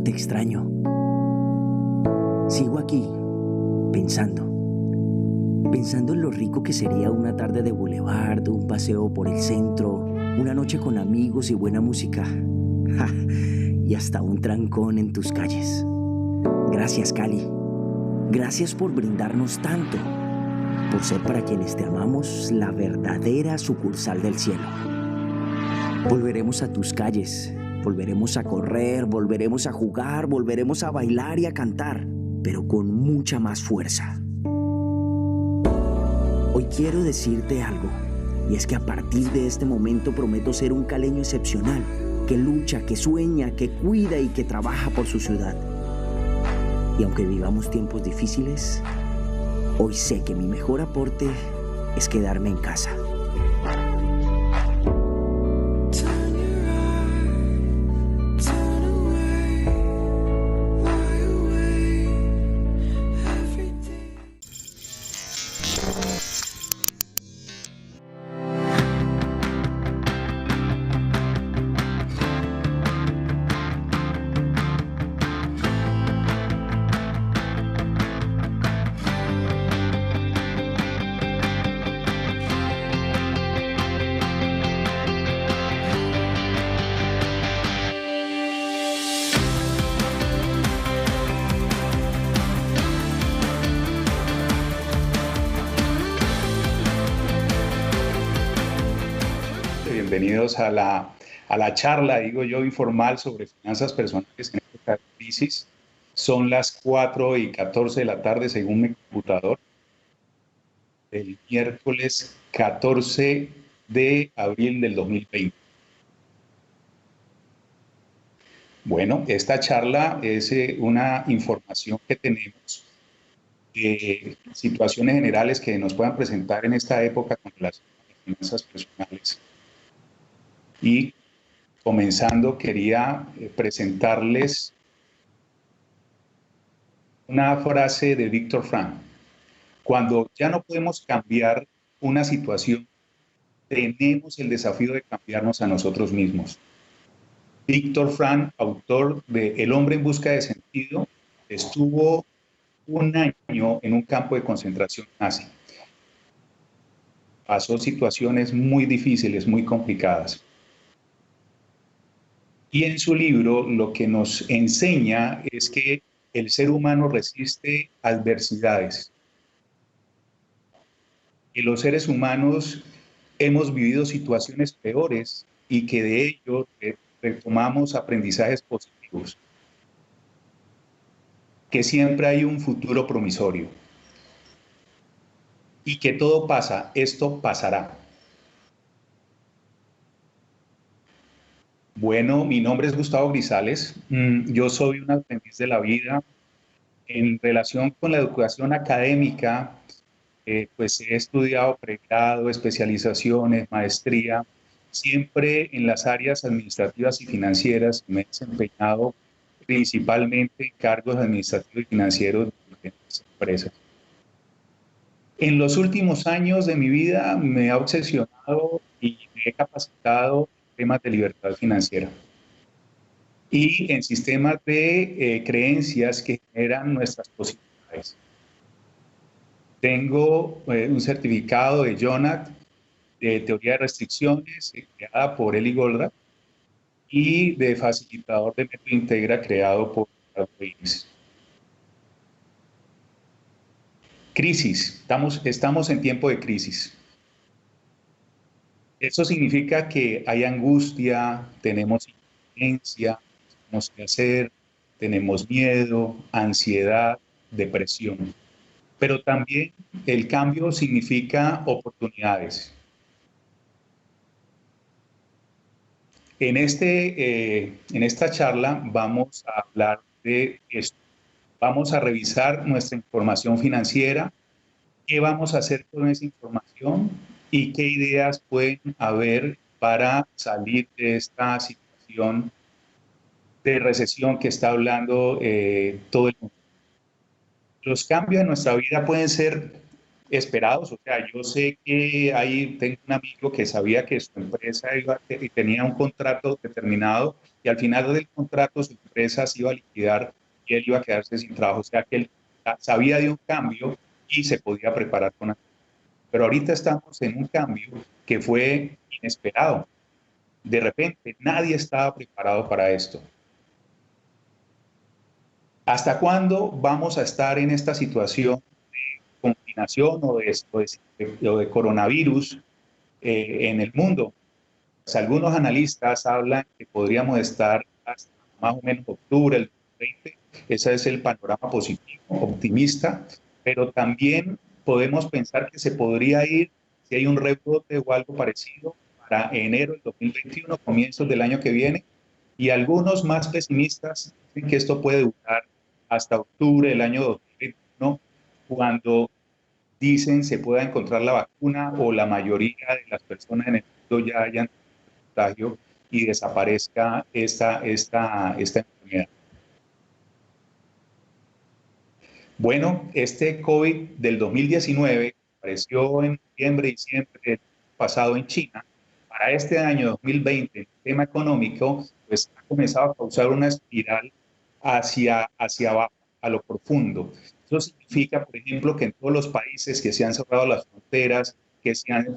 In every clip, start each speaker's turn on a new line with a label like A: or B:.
A: cuánto te extraño. Sigo aquí, pensando en lo rico que sería una tarde de boulevard, un paseo por el centro, una noche con amigos y buena música. Ja, y hasta un trancón en tus calles. Gracias, Cali. Gracias por brindarnos tanto, por ser para quienes te amamos la verdadera sucursal del cielo. Volveremos a tus calles, volveremos a correr, volveremos a jugar, volveremos a bailar y a cantar, pero con mucha más fuerza. Hoy quiero decirte algo, y es que a partir de este momento prometo ser un caleño excepcional, que lucha, que sueña, que cuida y que trabaja por su ciudad. Y aunque vivamos tiempos difíciles, hoy sé que mi mejor aporte es quedarme en casa.
B: Bienvenidos a la charla, digo yo, informal sobre finanzas personales en época de crisis. Son las 4:14 de la tarde, según mi computador, el miércoles 14 de abril del 2020. Bueno, esta charla es una información que tenemos de situaciones generales que nos puedan presentar en esta época con relación a las finanzas personales. Y comenzando, quería presentarles una frase de Viktor Frankl. Cuando ya no podemos cambiar una situación, tenemos el desafío de cambiarnos a nosotros mismos. Viktor Frankl, autor de El hombre en busca de sentido, estuvo un año en un campo de concentración nazi. Pasó situaciones muy difíciles, muy complicadas. Y en su libro lo que nos enseña es que el ser humano resiste adversidades. Que los seres humanos hemos vivido situaciones peores y que de ello retomamos aprendizajes positivos. Que siempre hay un futuro promisorio. Y que todo pasa, esto pasará. Bueno, mi nombre es Gustavo Grisales, yo soy un aprendiz de la vida. En relación con la educación académica, pues he estudiado pregrado, especializaciones, maestría, siempre en las áreas administrativas y financieras. Me he desempeñado principalmente en cargos administrativos y financieros de diferentes empresas. En los últimos años de mi vida me ha obsesionado y me he capacitado en temas de libertad financiera y en sistemas de creencias que generan nuestras posibilidades. Tengo un certificado de JONAT, de teoría de restricciones, creada por Eli Goldratt, y de facilitador de método Integra, creado por Ricardo Iris. Crisis, estamos en tiempo de crisis. Eso significa que hay angustia, tenemos impotencia, no sabemos qué hacer, tenemos miedo, ansiedad, depresión. Pero también el cambio significa oportunidades. En esta charla vamos a hablar de esto. Vamos a revisar nuestra información financiera, qué vamos a hacer con esa información y qué ideas pueden haber para salir de esta situación de recesión que está hablando todo el mundo. Los cambios en nuestra vida pueden ser esperados. O sea, yo sé que ahí tengo un amigo que sabía que su empresa tenía un contrato determinado y al final del contrato su empresa se iba a liquidar y él iba a quedarse sin trabajo. O sea, que él sabía de un cambio y se podía preparar con eso. Pero ahorita estamos en un cambio que fue inesperado. De repente, nadie estaba preparado para esto. ¿Hasta cuándo vamos a estar en esta situación de confinación o de coronavirus en el mundo? Pues algunos analistas hablan que podríamos estar hasta más o menos octubre del 2020. Ese es el panorama positivo, optimista, pero también podemos pensar que se podría ir, si hay un rebrote o algo parecido, para enero del 2021, comienzos del año que viene, y algunos más pesimistas dicen que esto puede durar hasta octubre del año 2021, cuando dicen se pueda encontrar la vacuna o la mayoría de las personas en el mundo ya hayan contagio y desaparezca esta enfermedad. Bueno, este COVID del 2019 apareció en noviembre y diciembre pasado en China. Para este año 2020, el tema económico pues, ha comenzado a causar una espiral hacia abajo, a lo profundo. Eso significa, por ejemplo, que en todos los países que se han cerrado las fronteras, que se han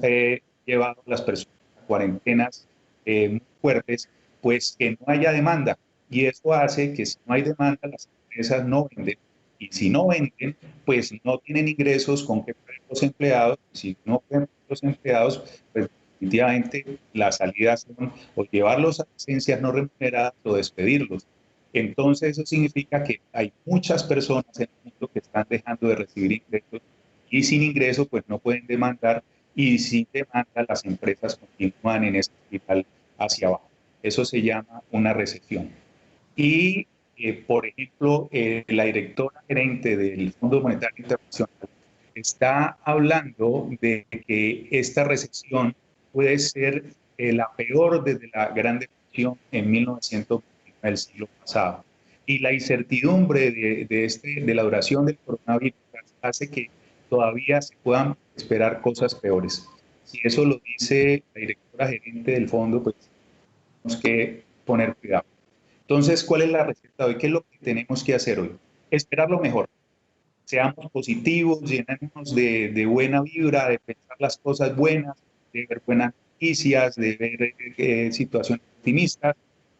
B: llevado las personas a cuarentenas muy fuertes, pues que no haya demanda. Y eso hace que si no hay demanda, las empresas no venden. Y si no venden, pues no tienen ingresos con que pagar los empleados. Si no pueden pagar los empleados, pues definitivamente las salidas son o llevarlos a licencias no remuneradas o despedirlos. Entonces eso significa que hay muchas personas en el mundo que están dejando de recibir ingresos y sin ingresos pues no pueden demandar y sin demanda las empresas continúan en esa espiral hacia abajo. Eso se llama una recesión. Y, por ejemplo, la directora gerente del Fondo Monetario Internacional está hablando de que esta recesión puede ser la peor desde la Gran Depresión en 1929 del siglo pasado. Y la incertidumbre de la duración del coronavirus hace que todavía se puedan esperar cosas peores. Si eso lo dice la directora gerente del fondo, pues tenemos que poner cuidado. Entonces, ¿cuál es la receta hoy? ¿Qué es lo que tenemos que hacer hoy? Esperar lo mejor. Seamos positivos, llenémonos de buena vibra, de pensar las cosas buenas, de ver buenas noticias, de ver situaciones optimistas,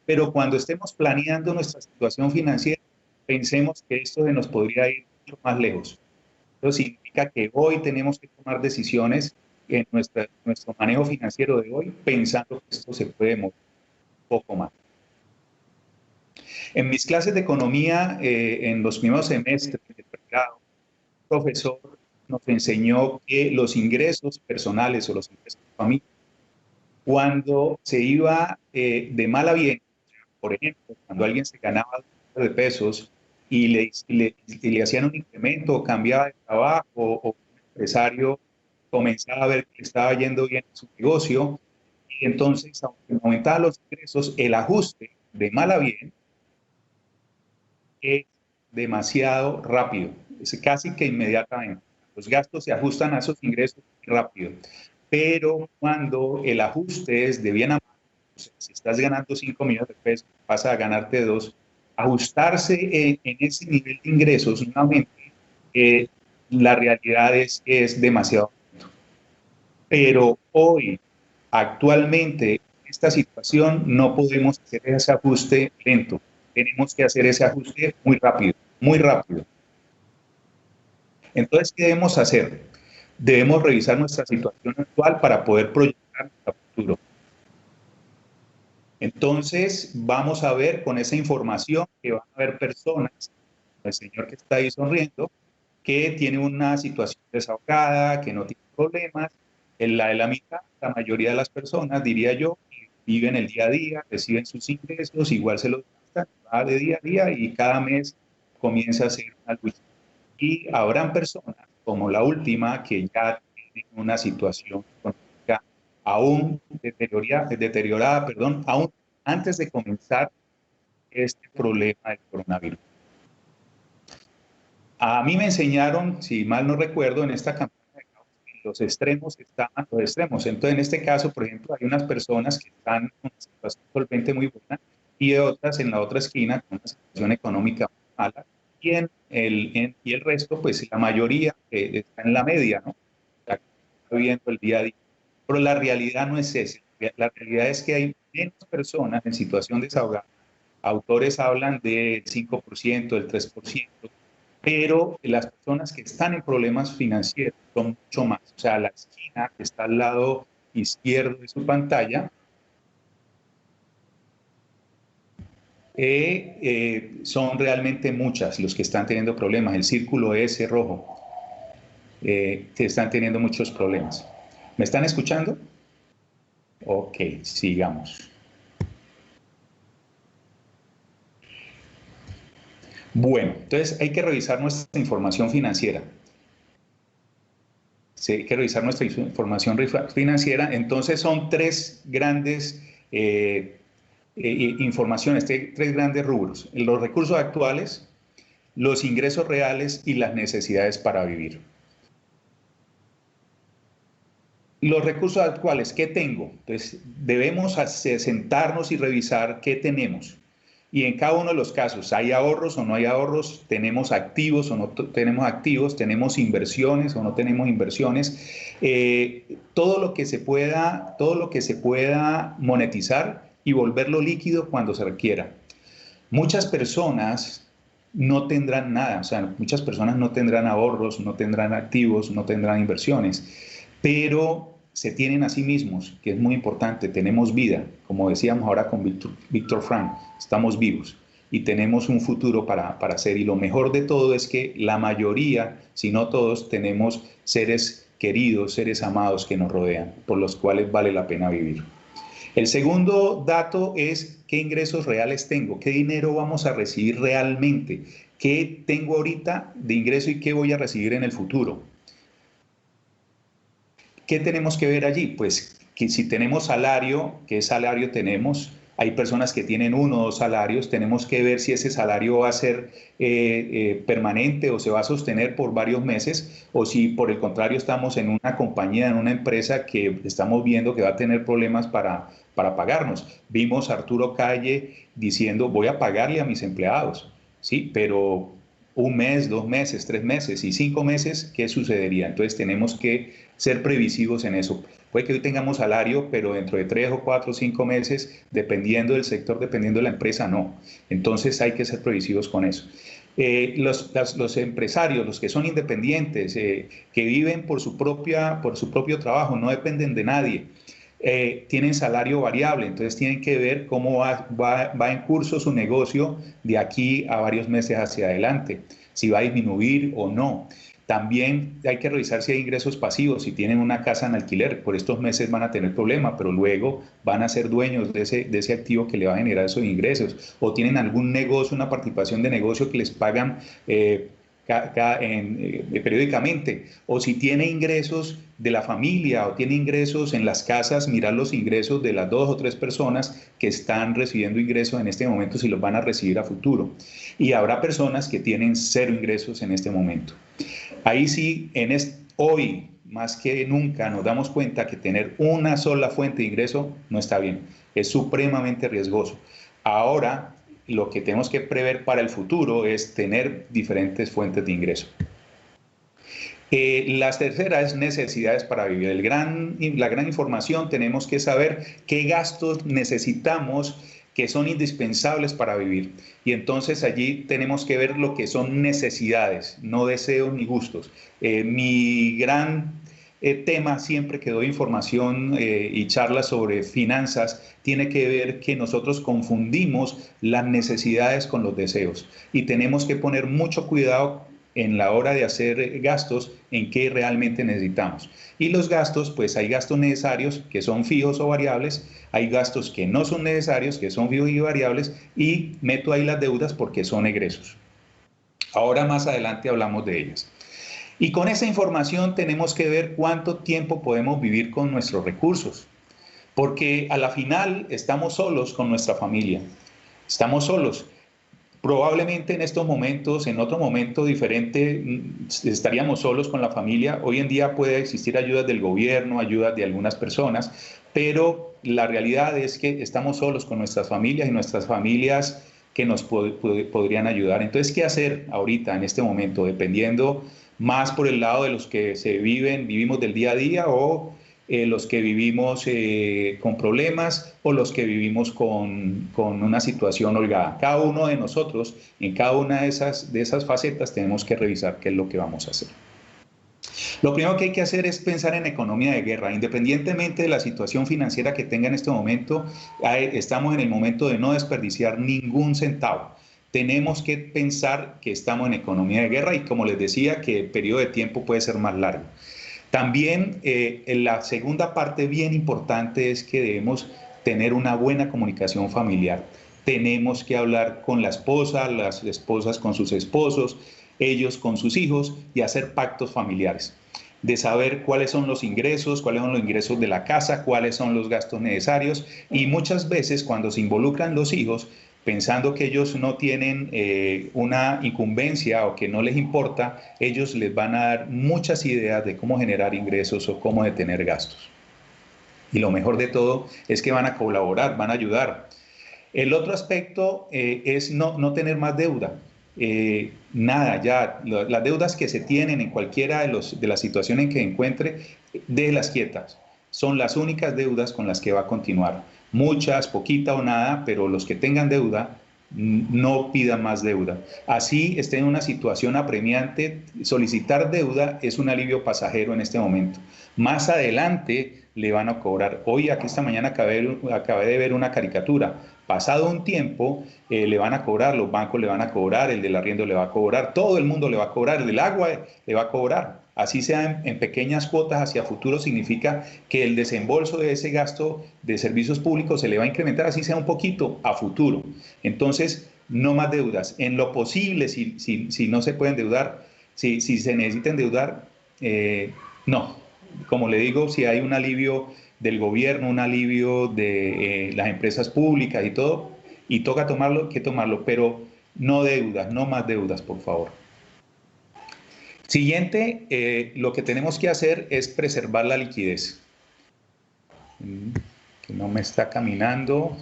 B: pero cuando estemos planeando nuestra situación financiera, pensemos que esto se nos podría ir mucho más lejos. Eso significa que hoy tenemos que tomar decisiones en nuestro manejo financiero de hoy, pensando que esto se puede mover un poco más. En mis clases de economía, en los primeros semestres del pregrado, el profesor nos enseñó que los ingresos personales o los ingresos de familia, cuando se iba de mal a bien, por ejemplo, cuando alguien se ganaba $1,000,000 y le hacían un incremento o cambiaba de trabajo o un empresario comenzaba a ver que estaba yendo bien en su negocio y entonces, aunque aumentaban los ingresos, el ajuste de mal a bien es demasiado rápido, es casi que inmediatamente. Los gastos se ajustan a esos ingresos rápido, pero cuando el ajuste es de bien a mal, o sea, si estás ganando 5 millones de pesos, vas a ganarte 2, ajustarse en ese nivel de ingresos nuevamente, la realidad es demasiado. Pero hoy, actualmente, en esta situación, no podemos hacer ese ajuste lento. Tenemos que hacer ese ajuste muy rápido, muy rápido. Entonces, ¿qué debemos hacer? Debemos revisar nuestra situación actual para poder proyectar nuestro futuro. Entonces, vamos a ver con esa información que van a haber personas, el señor que está ahí sonriendo, que tiene una situación desahogada, que no tiene problemas. En la de la mitad, la mayoría de las personas, diría yo, viven el día a día, reciben sus ingresos, igual se los gastan, va de día a día y cada mes comienza a ser una lucha. Y habrán personas, como la última, que ya tienen una situación económica aún deteriorada, aún antes de comenzar este problema del coronavirus. A mí me enseñaron, si mal no recuerdo, en esta campaña de los extremos están los extremos. Entonces, en este caso, por ejemplo, hay unas personas que están en una situación solvente muy buena y otras en la otra esquina con una situación económica muy mala. Y el resto, pues la mayoría está en la media, ¿no? Está viviendo el día a día. Pero la realidad no es esa. La realidad es que hay menos personas en situación desahogada. Autores hablan del 5%, del 3%, pero las personas que están en problemas financieros son mucho más. O sea, la esquina que está al lado izquierdo de su pantalla son realmente muchas los que están teniendo problemas. El círculo ese rojo, que están teniendo muchos problemas. ¿Me están escuchando? Ok, sigamos. Bueno, entonces hay que revisar nuestra información financiera. Sí, hay que revisar nuestra información financiera. Entonces son tres grandes informaciones, tres grandes rubros. Los recursos actuales, los ingresos reales y las necesidades para vivir. Los recursos actuales, ¿qué tengo? Entonces, debemos sentarnos y revisar qué tenemos. Y en cada uno de los casos, ¿hay ahorros o no hay ahorros? ¿Tenemos activos o no tenemos activos? ¿Tenemos inversiones o no tenemos inversiones? Todo lo que se pueda monetizar y volverlo líquido cuando se requiera. Muchas personas no tendrán nada, o sea, muchas personas no tendrán ahorros, no tendrán activos, no tendrán inversiones, pero se tienen a sí mismos, que es muy importante. Tenemos vida, como decíamos ahora con Víctor Frank, estamos vivos y tenemos un futuro para hacer. Y lo mejor de todo es que la mayoría, si no todos, tenemos seres queridos, seres amados que nos rodean, por los cuales vale la pena vivir. El segundo dato es qué ingresos reales tengo, qué dinero vamos a recibir realmente, qué tengo ahorita de ingreso y qué voy a recibir en el futuro. ¿Qué tenemos que ver allí? Pues que si tenemos salario, ¿qué salario tenemos? Hay personas que tienen 1 o 2 salarios, tenemos que ver si ese salario va a ser permanente o se va a sostener por varios meses, o si por el contrario estamos en una compañía, en una empresa que estamos viendo que va a tener problemas para pagarnos. Vimos a Arturo Calle diciendo, voy a pagarle a mis empleados, ¿sí? Pero 1 mes, 2 meses, 3 meses y 5 meses, ¿qué sucedería? Entonces tenemos que ser previsivos en eso. Puede que hoy tengamos salario, pero dentro de 3 o 4 o 5 meses, dependiendo del sector, dependiendo de la empresa, no. Entonces hay que ser previsivos con eso. Los empresarios, los que son independientes, que viven por su propio trabajo, no dependen de nadie, tienen salario variable, entonces tienen que ver cómo va en curso su negocio de aquí a varios meses hacia adelante, si va a disminuir o no. También hay que revisar si hay ingresos pasivos, si tienen una casa en alquiler, por estos meses van a tener problema, pero luego van a ser dueños de ese activo que le va a generar esos ingresos, o tienen algún negocio, una participación de negocio que les pagan periódicamente, o si tiene ingresos de la familia o tiene ingresos en las casas, mirar los ingresos de las 2 o 3 personas que están recibiendo ingresos en este momento, si los van a recibir a futuro. Y habrá personas que tienen 0 ingresos en este momento. Ahí sí, hoy más que nunca nos damos cuenta que tener una sola fuente de ingreso no está bien, es supremamente riesgoso. Ahora, lo que tenemos que prever para el futuro es tener diferentes fuentes de ingreso. La tercera es necesidades para vivir. La gran información, tenemos que saber qué gastos necesitamos que son indispensables para vivir. Y entonces allí tenemos que ver lo que son necesidades, no deseos ni gustos. Mi gran tema siempre que doy información y charlas sobre finanzas tiene que ver que nosotros confundimos las necesidades con los deseos y tenemos que poner mucho cuidado en la hora de hacer gastos en qué realmente necesitamos. Y los gastos, pues hay gastos necesarios que son fijos o variables, hay gastos que no son necesarios, que son fijos y variables, y meto ahí las deudas porque son egresos. Ahora más adelante hablamos de ellas. Y con esa información tenemos que ver cuánto tiempo podemos vivir con nuestros recursos, porque a la final estamos solos con nuestra familia, estamos solos. Probablemente en estos momentos, en otro momento diferente, estaríamos solos con la familia. Hoy en día puede existir ayudas del gobierno, ayudas de algunas personas, pero la realidad es que estamos solos con nuestras familias y nuestras familias que nos podrían ayudar. Entonces, ¿qué hacer ahorita, en este momento? Dependiendo más por el lado de los que vivimos del día a día, o los que vivimos con problemas, o los que vivimos con una situación holgada. Cada uno de nosotros, en cada una de esas facetas, tenemos que revisar qué es lo que vamos a hacer. Lo primero que hay que hacer es pensar en economía de guerra. Independientemente de la situación financiera que tenga en este momento, estamos en el momento de no desperdiciar ningún centavo. Tenemos que pensar que estamos en economía de guerra y, como les decía, que el periodo de tiempo puede ser más largo. También la segunda parte bien importante es que debemos tener una buena comunicación familiar. Tenemos que hablar con la esposa, las esposas con sus esposos, ellos con sus hijos, y hacer pactos familiares, de saber cuáles son los ingresos de la casa, cuáles son los gastos necesarios, y muchas veces cuando se involucran los hijos, pensando que ellos no tienen una incumbencia o que no les importa, ellos les van a dar muchas ideas de cómo generar ingresos o cómo detener gastos. Y lo mejor de todo es que van a colaborar, van a ayudar. El otro aspecto es no tener más deuda. Nada, ya las deudas que se tienen en cualquiera de las situaciones en que encuentre, déjelas quietas. Son las únicas deudas con las que va a continuar. Muchas, poquita o nada, pero los que tengan deuda, no pidan más deuda. Así esté en una situación apremiante, solicitar deuda es un alivio pasajero en este momento. Más adelante le van a cobrar. Hoy, aquí esta mañana, acabé de ver una caricatura. Pasado un tiempo, le van a cobrar, los bancos le van a cobrar, el del arriendo le va a cobrar, todo el mundo le va a cobrar, el del agua le va a cobrar. Así sea en pequeñas cuotas hacia futuro, significa que el desembolso de ese gasto de servicios públicos se le va a incrementar, así sea un poquito, a futuro. Entonces, no más deudas. En lo posible, si no se puede endeudar, si se necesita endeudar, no. Como le digo, si hay un alivio del gobierno, un alivio de las empresas públicas y todo, y toca tomarlo, que tomarlo, pero no deudas, no más deudas, por favor. Siguiente, lo que tenemos que hacer es preservar la liquidez. Que no me está caminando.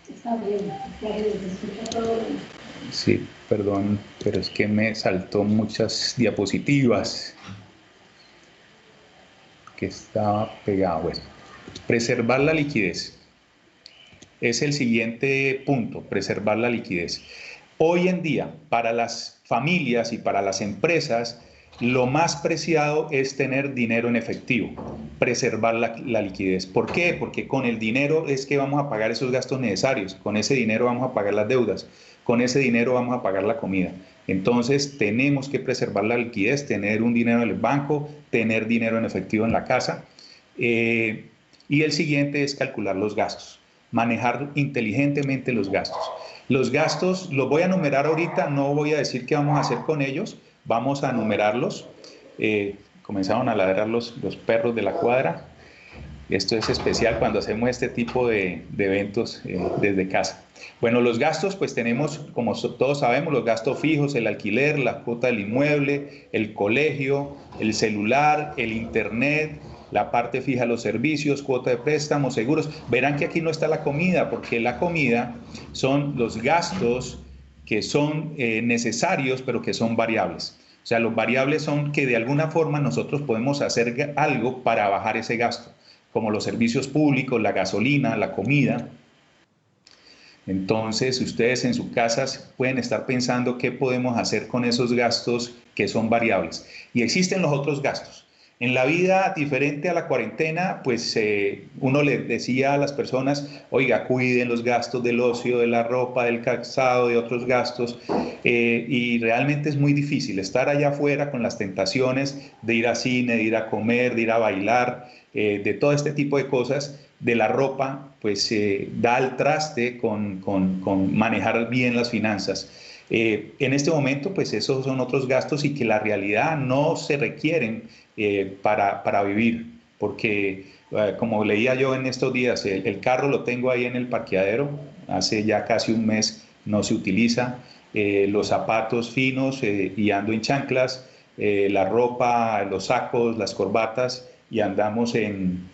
C: Está bien, se escucha todo bien.
B: Sí, perdón, pero es que me saltó muchas diapositivas que estaba pegado. Bueno, preservar la liquidez es el siguiente punto, preservar la liquidez. Hoy en día, para las familias y para las empresas, lo más preciado es tener dinero en efectivo, preservar la liquidez. ¿Por qué? Porque con el dinero es que vamos a pagar esos gastos necesarios, con ese dinero vamos a pagar las deudas, con ese dinero vamos a pagar la comida. Entonces tenemos que preservar la liquidez, tener un dinero en el banco, tener dinero en efectivo en la casa. Y el siguiente es calcular los gastos, manejar inteligentemente los gastos. Los gastos los voy a numerar ahorita, no voy a decir qué vamos a hacer con ellos, vamos a numerarlos. Comenzaron a ladrar los perros de la cuadra. Esto es especial cuando hacemos este tipo de eventos desde casa. Bueno, los gastos, pues tenemos, como todos sabemos, los gastos fijos, el alquiler, la cuota del inmueble, el colegio, el celular, el internet, la parte fija, los servicios, cuota de préstamos, seguros. Verán que aquí no está la comida, porque la comida son los gastos que son necesarios, pero que son variables. O sea, los variables son que de alguna forma nosotros podemos hacer algo para bajar ese gasto, como los servicios públicos, la gasolina, la comida. Entonces, ustedes en sus casas pueden estar pensando qué podemos hacer con esos gastos que son variables. Y existen los otros gastos. En la vida diferente a la cuarentena, pues uno le decía a las personas, oiga, cuiden los gastos del ocio, de la ropa, del calzado, de otros gastos, y realmente es muy difícil estar allá afuera con las tentaciones de ir a cine, de ir a comer, de ir a bailar, de todo este tipo de cosas. De la ropa, pues da al traste con manejar bien las finanzas. En este momento, pues esos son otros gastos y que la realidad no se requieren para vivir, porque como leía yo en estos días, el carro lo tengo ahí en el parqueadero, hace ya casi un mes no se utiliza, los zapatos finos y ando en chanclas, la ropa, los sacos, las corbatas y andamos en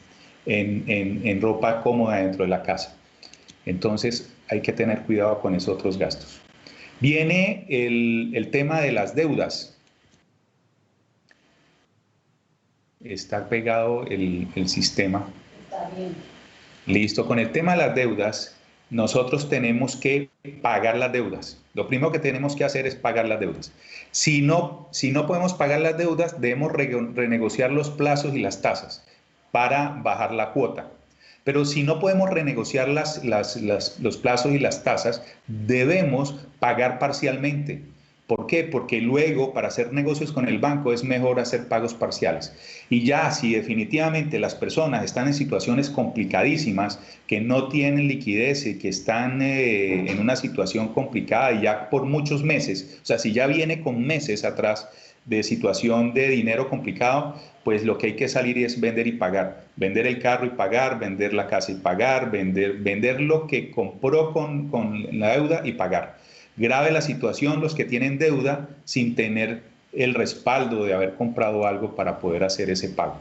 B: ropa cómoda dentro de la casa. Entonces hay que tener cuidado con esos otros gastos. Viene el tema de las deudas. Está pegado el sistema.
C: Está bien.
B: Listo, con el tema de las deudas, nosotros tenemos que pagar las deudas. Lo primero que tenemos que hacer es pagar las deudas. Si no podemos pagar las deudas, debemos renegociar los plazos y las tasas para bajar la cuota. Pero si no podemos renegociar los plazos y las tasas, debemos pagar parcialmente. ¿Por qué? Porque luego para hacer negocios con el banco es mejor hacer pagos parciales. Y ya si definitivamente las personas están en situaciones complicadísimas, que no tienen liquidez y que están en una situación complicada y ya por muchos meses, o sea, si ya viene con meses atrás de situación de dinero complicado, pues lo que hay que salir es vender y pagar. Vender el carro y pagar, vender la casa y pagar, vender lo que compró con la deuda y pagar. Grave la situación los que tienen deuda sin tener el respaldo de haber comprado algo para poder hacer ese pago.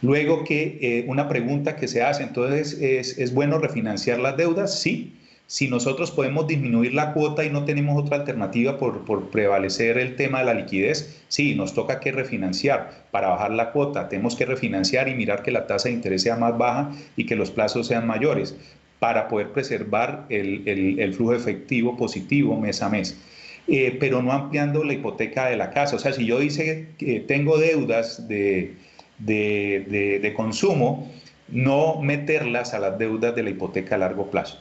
B: Luego que una pregunta que se hace, entonces, ¿es bueno refinanciar las deudas? Sí. Si nosotros podemos disminuir la cuota y no tenemos otra alternativa por prevalecer el tema de la liquidez, sí, nos toca que refinanciar para bajar la cuota. Tenemos que refinanciar y mirar que la tasa de interés sea más baja y que los plazos sean mayores, para poder preservar el flujo efectivo positivo mes a mes. Pero no ampliando la hipoteca de la casa. O sea, si yo dice que tengo deudas de consumo, no meterlas a las deudas de la hipoteca a largo plazo.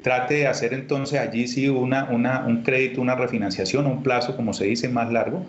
B: Trate de hacer entonces allí sí un crédito, una refinanciación, un plazo, como se dice, más largo,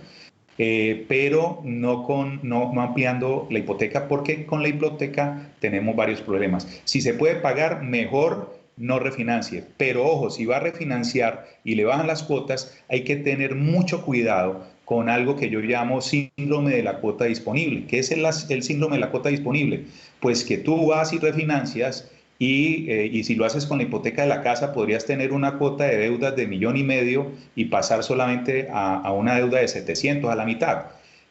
B: pero no ampliando la hipoteca, porque con la hipoteca tenemos varios problemas. Si se puede pagar, mejor no refinancie, pero ojo, si va a refinanciar y le bajan las cuotas, hay que tener mucho cuidado con algo que yo llamo síndrome de la cuota disponible. ¿Qué es el síndrome de la cuota disponible? Pues que tú vas y refinancias y si lo haces con la hipoteca de la casa, podrías tener una cuota de deudas de 1,5 millones y pasar solamente a una deuda de 700, a la mitad.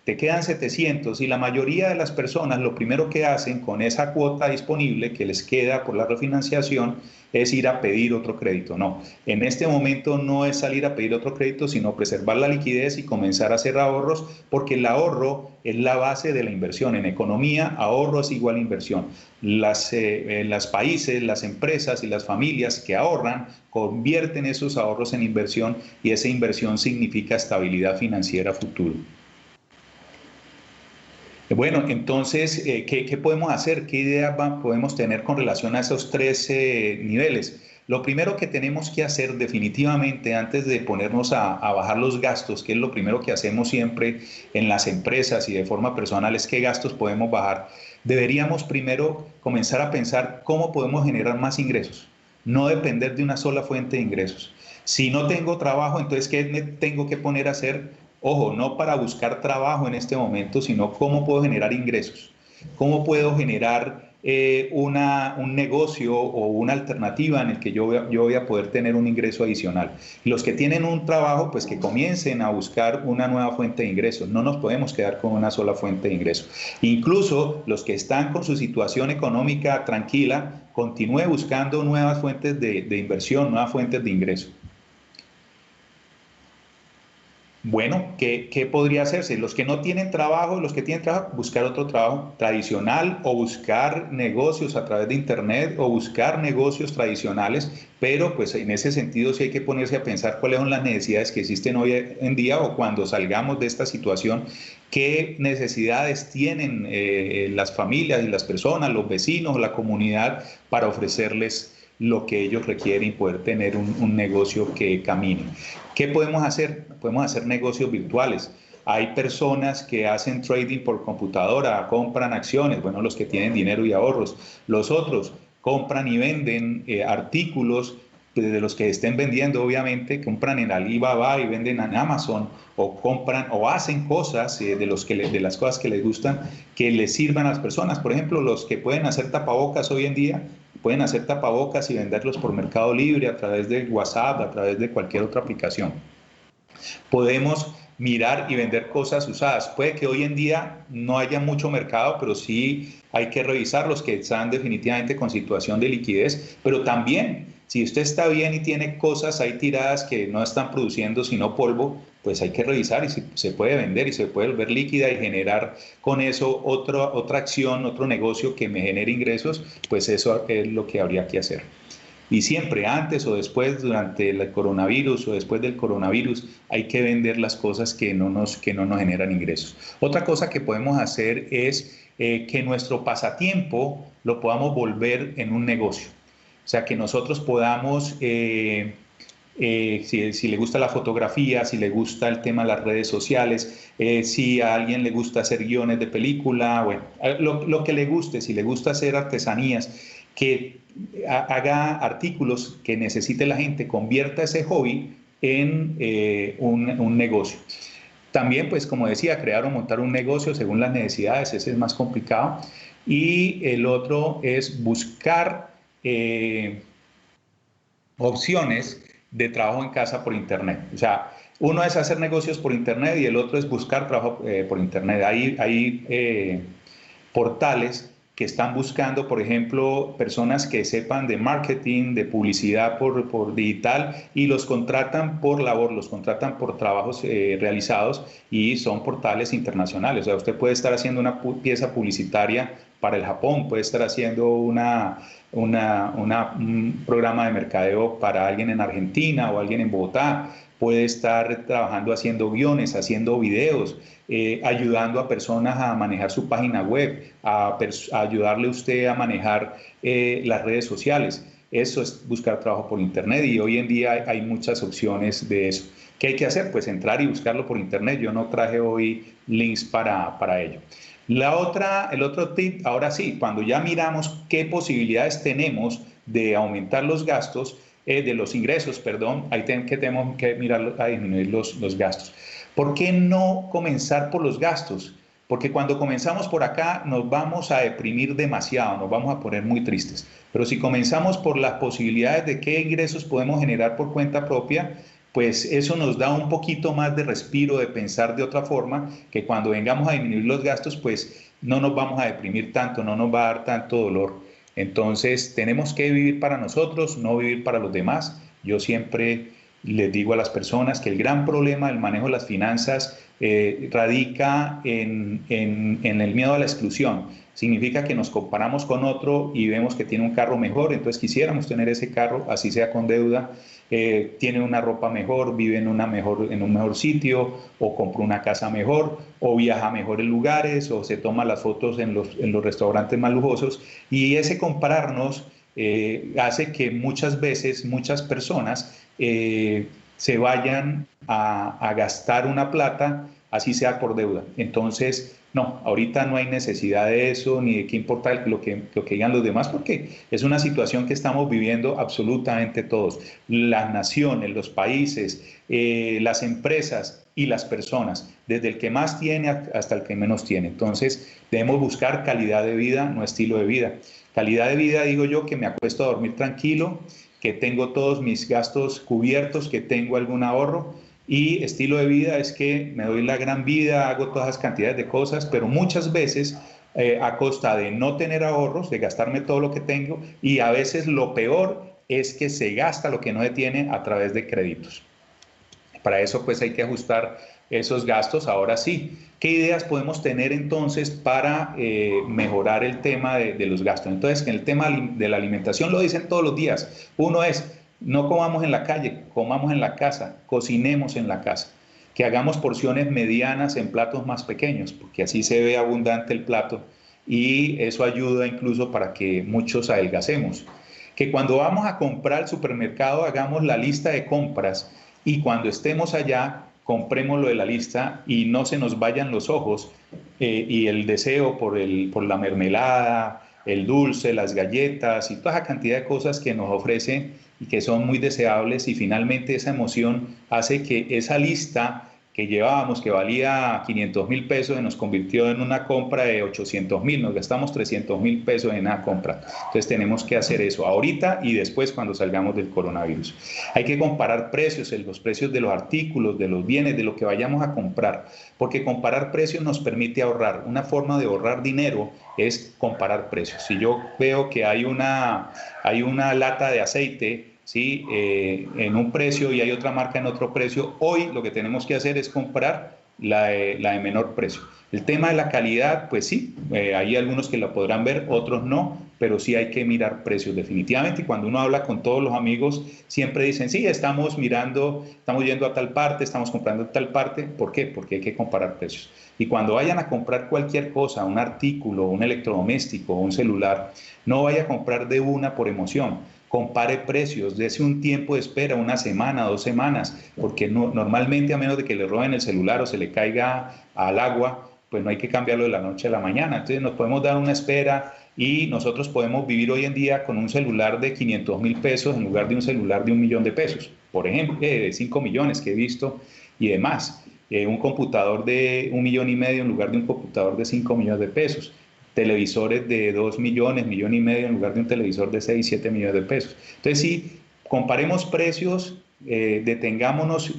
B: Te quedan 700 y la mayoría de las personas lo primero que hacen con esa cuota disponible que les queda por la refinanciación es ir a pedir otro crédito. No, en este momento no es salir a pedir otro crédito, sino preservar la liquidez y comenzar a hacer ahorros, porque el ahorro es la base de la inversión. En economía, ahorro es igual a inversión. Los países, las empresas y las familias que ahorran convierten esos ahorros en inversión y esa inversión significa estabilidad financiera futuro. Bueno, entonces, ¿qué podemos hacer? ¿Qué ideas podemos tener con relación a esos tres niveles? Lo primero que tenemos que hacer definitivamente antes de ponernos a bajar los gastos, que es lo primero que hacemos siempre en las empresas y de forma personal, es qué gastos podemos bajar. Deberíamos primero comenzar a pensar cómo podemos generar más ingresos, no depender de una sola fuente de ingresos. Si no tengo trabajo, entonces, ¿qué me tengo que poner a hacer? Ojo, no para buscar trabajo en este momento, sino cómo puedo generar ingresos, cómo puedo generar un negocio o una alternativa en el que yo voy a poder tener un ingreso adicional. Los que tienen un trabajo, pues que comiencen a buscar una nueva fuente de ingresos. No nos podemos quedar con una sola fuente de ingresos. Incluso los que están con su situación económica tranquila, continúe buscando nuevas fuentes de inversión, nuevas fuentes de ingreso. Bueno, ¿qué podría hacerse? Los que no tienen trabajo, buscar otro trabajo tradicional o buscar negocios a través de internet o buscar negocios tradicionales, pero pues en ese sentido sí hay que ponerse a pensar cuáles son las necesidades que existen hoy en día o cuando salgamos de esta situación, qué necesidades tienen las familias y las personas, los vecinos, la comunidad para ofrecerles lo que ellos requieren y poder tener un negocio que camine. ¿Qué podemos hacer? Podemos hacer negocios virtuales. Hay personas que hacen trading por computadora, compran acciones, bueno, los que tienen dinero y ahorros. Los otros compran y venden artículos de los que estén vendiendo, obviamente, compran en Alibaba y venden en Amazon, o compran o hacen cosas de las cosas que les gustan, que les sirvan a las personas. Por ejemplo, los que pueden hacer tapabocas hoy en día, pueden hacer tapabocas y venderlos por Mercado Libre, a través de WhatsApp, a través de cualquier otra aplicación. Podemos mirar y vender cosas usadas. Puede que hoy en día no haya mucho mercado, pero sí hay que revisar los que están definitivamente con situación de liquidez, pero también si usted está bien y tiene cosas ahí tiradas que no están produciendo sino polvo, pues hay que revisar y si se puede vender y se puede volver líquida y generar con eso otra acción, otro negocio que me genere ingresos, pues eso es lo que habría que hacer. Y siempre, antes o después, durante el coronavirus o después del coronavirus, hay que vender las cosas que no nos generan ingresos. Otra cosa que podemos hacer es que nuestro pasatiempo lo podamos volver en un negocio. O sea, que nosotros podamos, si le gusta la fotografía, si le gusta el tema de las redes sociales, si a alguien le gusta hacer guiones de película, bueno, lo que le guste, si le gusta hacer artesanías, que haga artículos que necesite la gente, convierta ese hobby en un negocio. También, pues como decía, crear o montar un negocio según las necesidades, ese es más complicado. Y el otro es buscar opciones de trabajo en casa por internet. O sea, uno es hacer negocios por internet y el otro es buscar trabajo por internet. Hay portales que están buscando, por ejemplo, personas que sepan de marketing, de publicidad por digital y los contratan por labor, los contratan por trabajos realizados y son portales internacionales. O sea, usted puede estar haciendo una pieza publicitaria para el Japón, puede estar haciendo un programa de mercadeo para alguien en Argentina o alguien en Bogotá, puede estar trabajando haciendo guiones, haciendo videos, ayudando a personas a manejar su página web, a ayudarle a usted a manejar las redes sociales. Eso es buscar trabajo por internet y hoy en día hay muchas opciones de eso. ¿Qué hay que hacer? Pues entrar y buscarlo por internet. Yo no traje hoy links para ello. El otro tip, ahora sí, cuando ya miramos qué posibilidades tenemos de aumentar los gastos, de los ingresos, perdón, ahí tenemos que mirar a disminuir los gastos. ¿Por qué no comenzar por los gastos? Porque cuando comenzamos por acá nos vamos a deprimir demasiado, nos vamos a poner muy tristes. Pero si comenzamos por las posibilidades de qué ingresos podemos generar por cuenta propia, pues eso nos da un poquito más de respiro, de pensar de otra forma, que cuando vengamos a disminuir los gastos, pues no nos vamos a deprimir tanto, no nos va a dar tanto dolor. Entonces tenemos que vivir para nosotros, no vivir para los demás. Yo siempre les digo a las personas que el gran problema del manejo de las finanzas radica en el miedo a la exclusión. Significa que nos comparamos con otro y vemos que tiene un carro mejor, entonces quisiéramos tener ese carro, así sea con deuda, tiene una ropa mejor, vive en un mejor sitio, o compra una casa mejor, o viaja a mejores lugares, o se toma las fotos en los restaurantes más lujosos, y ese compararnos hace que muchas veces muchas personas se vayan a gastar una plata, así sea por deuda. Entonces, no, ahorita no hay necesidad de eso, ni de qué importa lo que digan los demás, porque es una situación que estamos viviendo absolutamente todos. Las naciones, los países, las empresas y las personas, desde el que más tiene hasta el que menos tiene. Entonces, debemos buscar calidad de vida, no estilo de vida. Calidad de vida, digo yo, que me acuesto a dormir tranquilo, que tengo todos mis gastos cubiertos, que tengo algún ahorro. Y estilo de vida es que me doy la gran vida, hago todas las cantidades de cosas, pero muchas veces a costa de no tener ahorros, de gastarme todo lo que tengo, y a veces lo peor es que se gasta lo que no se tiene a través de créditos. Para eso pues hay que ajustar esos gastos. Ahora sí, ¿qué ideas podemos tener entonces para mejorar el tema de los gastos? Entonces, en el tema de la alimentación lo dicen todos los días. Uno es: no comamos en la calle, comamos en la casa, cocinemos en la casa, que hagamos porciones medianas en platos más pequeños, porque así se ve abundante el plato y eso ayuda incluso para que muchos adelgacemos. Que cuando vamos a comprar al supermercado hagamos la lista de compras y cuando estemos allá compremos lo de la lista y no se nos vayan los ojos y el deseo por la mermelada, el dulce, las galletas y toda esa cantidad de cosas que nos ofrece y que son muy deseables, y finalmente esa emoción hace que esa lista que llevábamos, que valía 500.000 pesos, y nos convirtió en una compra de 800.000, nos gastamos 300.000 pesos en una compra. Entonces tenemos que hacer eso ahorita y después cuando salgamos del coronavirus. Hay que comparar precios, los precios de los artículos, de los bienes, de lo que vayamos a comprar, porque comparar precios nos permite ahorrar. Una forma de ahorrar dinero es comparar precios. Si yo veo que hay una lata de aceite, ¿sí? En un precio y hay otra marca en otro precio, hoy lo que tenemos que hacer es comprar la de menor precio. El tema de la calidad, pues sí, hay algunos que la podrán ver, otros no, pero sí hay que mirar precios definitivamente. Y cuando uno habla con todos los amigos, siempre dicen, sí, estamos mirando, estamos yendo a tal parte, estamos comprando a tal parte. ¿Por qué? Porque hay que comparar precios. Y cuando vayan a comprar cualquier cosa, un artículo, un electrodoméstico, un celular, no vaya a comprar de una por emoción. Compare precios, dése un tiempo de espera, una semana, 2 semanas, porque normalmente, a menos de que le roben el celular o se le caiga al agua, pues no hay que cambiarlo de la noche a la mañana. Entonces nos podemos dar una espera y nosotros podemos vivir hoy en día con un celular de 500.000 pesos en lugar de un celular de 1.000.000 de pesos, por ejemplo, de 5 millones que he visto y demás. Un computador de 1,5 millones en lugar de un computador de 5 millones de pesos. Televisores de 2 millones, 1,5 millones en lugar de un televisor de 6, 7 millones de pesos. Entonces sí, comparemos precios, detengámonos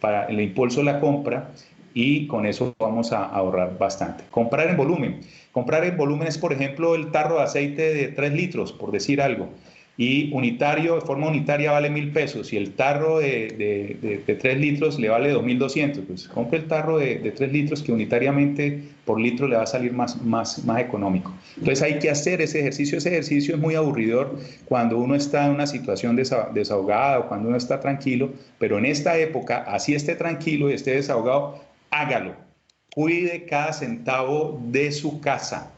B: para el impulso de la compra y con eso vamos a ahorrar bastante. Comprar en volumen. Comprar en volumen es, por ejemplo, el tarro de aceite de 3 litros, por decir algo. Y unitario, de forma unitaria vale 1.000 pesos y el tarro de 3 litros le vale 2.200. Pues compre el tarro de 3 litros que unitariamente por litro le va a salir más económico. Entonces hay que hacer ese ejercicio. Ese ejercicio es muy aburridor cuando uno está en una situación desahogada o cuando uno está tranquilo, pero en esta época, así esté tranquilo y esté desahogado, hágalo. Cuide cada centavo de su casa.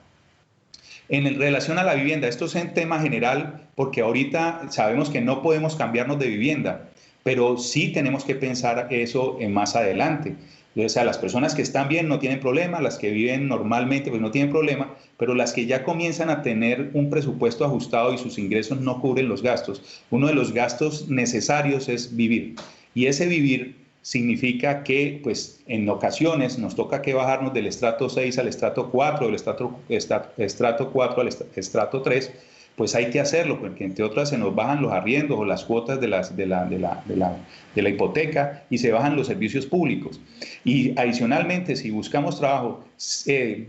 B: En relación a la vivienda, esto es un tema general porque ahorita sabemos que no podemos cambiarnos de vivienda, pero sí tenemos que pensar eso más adelante. O sea, las personas que están bien no tienen problema, las que viven normalmente pues no tienen problema, pero las que ya comienzan a tener un presupuesto ajustado y sus ingresos no cubren los gastos, uno de los gastos necesarios es vivir. Y ese vivir significa que pues en ocasiones nos toca que bajarnos del estrato 6 al estrato 4, del estrato 4 al estrato 3, pues hay que hacerlo, porque entre otras se nos bajan los arriendos o las cuotas de la hipoteca y se bajan los servicios públicos. Y adicionalmente, si buscamos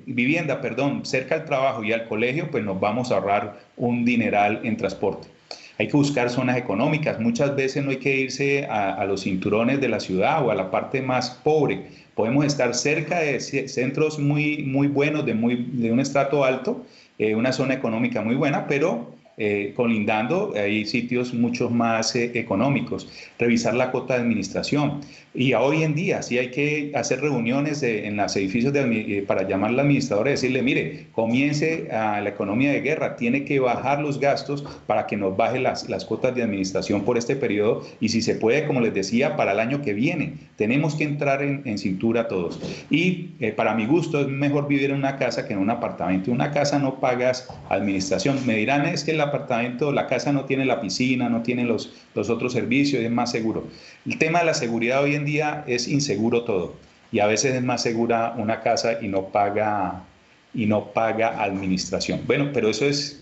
B: vivienda, cerca al trabajo y al colegio, pues nos vamos a ahorrar un dineral en transporte. Hay que buscar zonas económicas. Muchas veces no hay que irse a los cinturones de la ciudad o a la parte más pobre. Podemos estar cerca de centros muy buenos, de un estrato alto, una zona económica muy buena, pero colindando hay sitios mucho más económicos. Revisar la cuota de administración. Y hoy en día sí hay que hacer reuniones en los edificios para llamar al administrador y decirle, mire, comience a la economía de guerra, tiene que bajar los gastos para que nos baje las cuotas de administración por este periodo y si se puede, como les decía, para el año que viene. Tenemos que entrar en cintura todos. Y para mi gusto es mejor vivir en una casa que en un apartamento. En una casa no pagas administración. Me dirán, es que el apartamento, la casa no tiene la piscina, no tiene los otros servicios, es más seguro. El tema de la seguridad hoy en día es inseguro todo y a veces es más segura una casa y no paga administración. Bueno, pero eso es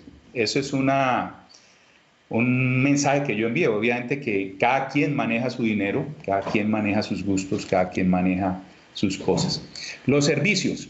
B: un mensaje que yo envío. Obviamente que cada quien maneja su dinero, cada quien maneja sus gustos, cada quien maneja sus cosas. Los servicios.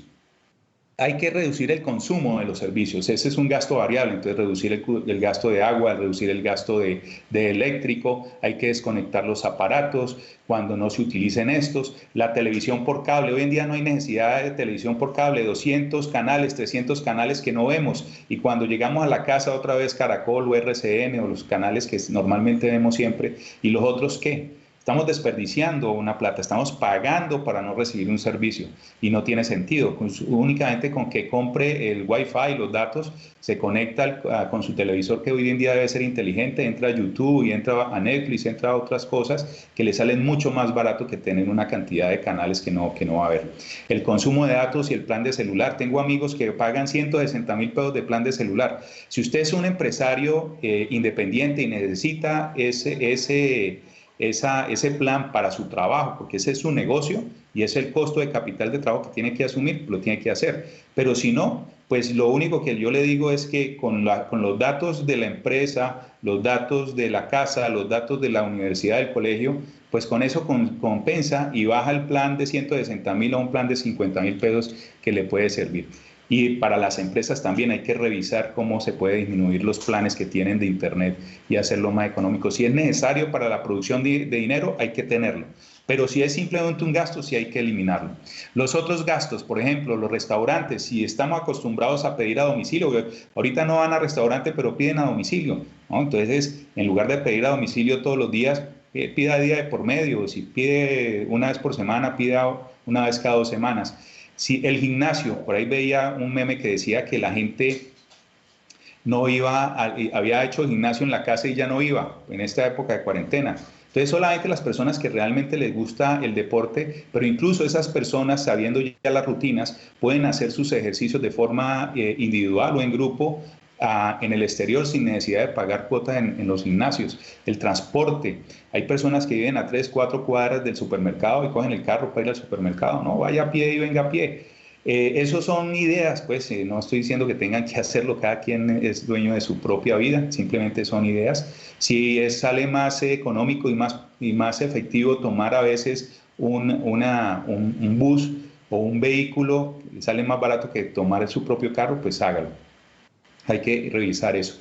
B: Hay que reducir el consumo de los servicios, ese es un gasto variable, entonces reducir el gasto de agua, reducir el gasto de eléctrico, hay que desconectar los aparatos cuando no se utilicen estos. La televisión por cable, hoy en día no hay necesidad de televisión por cable, 200 canales, 300 canales que no vemos y cuando llegamos a la casa otra vez Caracol o RCN o los canales que normalmente vemos siempre y los otros ¿qué? Estamos desperdiciando una plata, estamos pagando para no recibir un servicio y no tiene sentido. Únicamente con que compre el Wi-Fi, los datos, se conecta con su televisor que hoy en día debe ser inteligente, entra a YouTube y entra a Netflix, entra a otras cosas que le salen mucho más barato que tener una cantidad de canales que no va a haber. El consumo de datos y el plan de celular. Tengo amigos que pagan 160.000 pesos de plan de celular. Si usted es un empresario independiente y necesita ese plan para su trabajo, porque ese es su negocio y es el costo de capital de trabajo que tiene que asumir, lo tiene que hacer. Pero si no, pues lo único que yo le digo es que con los datos de la empresa, los datos de la casa, los datos de la universidad, del colegio, pues con eso compensa y baja el plan de 160.000 a un plan de 50.000 pesos que le puede servir. Y para las empresas también hay que revisar cómo se puede disminuir los planes que tienen de Internet y hacerlo más económico. Si es necesario para la producción de dinero, hay que tenerlo. Pero si es simplemente un gasto, sí hay que eliminarlo. Los otros gastos, por ejemplo, los restaurantes, si estamos acostumbrados a pedir a domicilio, ahorita no van a restaurante, pero piden a domicilio, ¿no? Entonces, en lugar de pedir a domicilio todos los días, pida día de por medio. Si pide una vez por semana, pida una vez cada 2 semanas. Si el gimnasio, por ahí veía un meme que decía que la gente no había hecho gimnasio en la casa y ya no iba en esta época de cuarentena. Entonces solamente las personas que realmente les gusta el deporte, pero incluso esas personas sabiendo ya las rutinas, pueden hacer sus ejercicios de forma individual o en grupo en el exterior sin necesidad de pagar cuotas en los gimnasios. El transporte, hay personas que viven a 3, 4 cuadras del supermercado y cogen el carro para ir al supermercado, no, vaya a pie y venga a pie. Esos son ideas, pues no estoy diciendo que tengan que hacerlo, cada quien es dueño de su propia vida, simplemente son ideas. Si sale más económico y más efectivo tomar a veces un bus o un vehículo, sale más barato que tomar su propio carro, pues hágalo. Hay que revisar eso.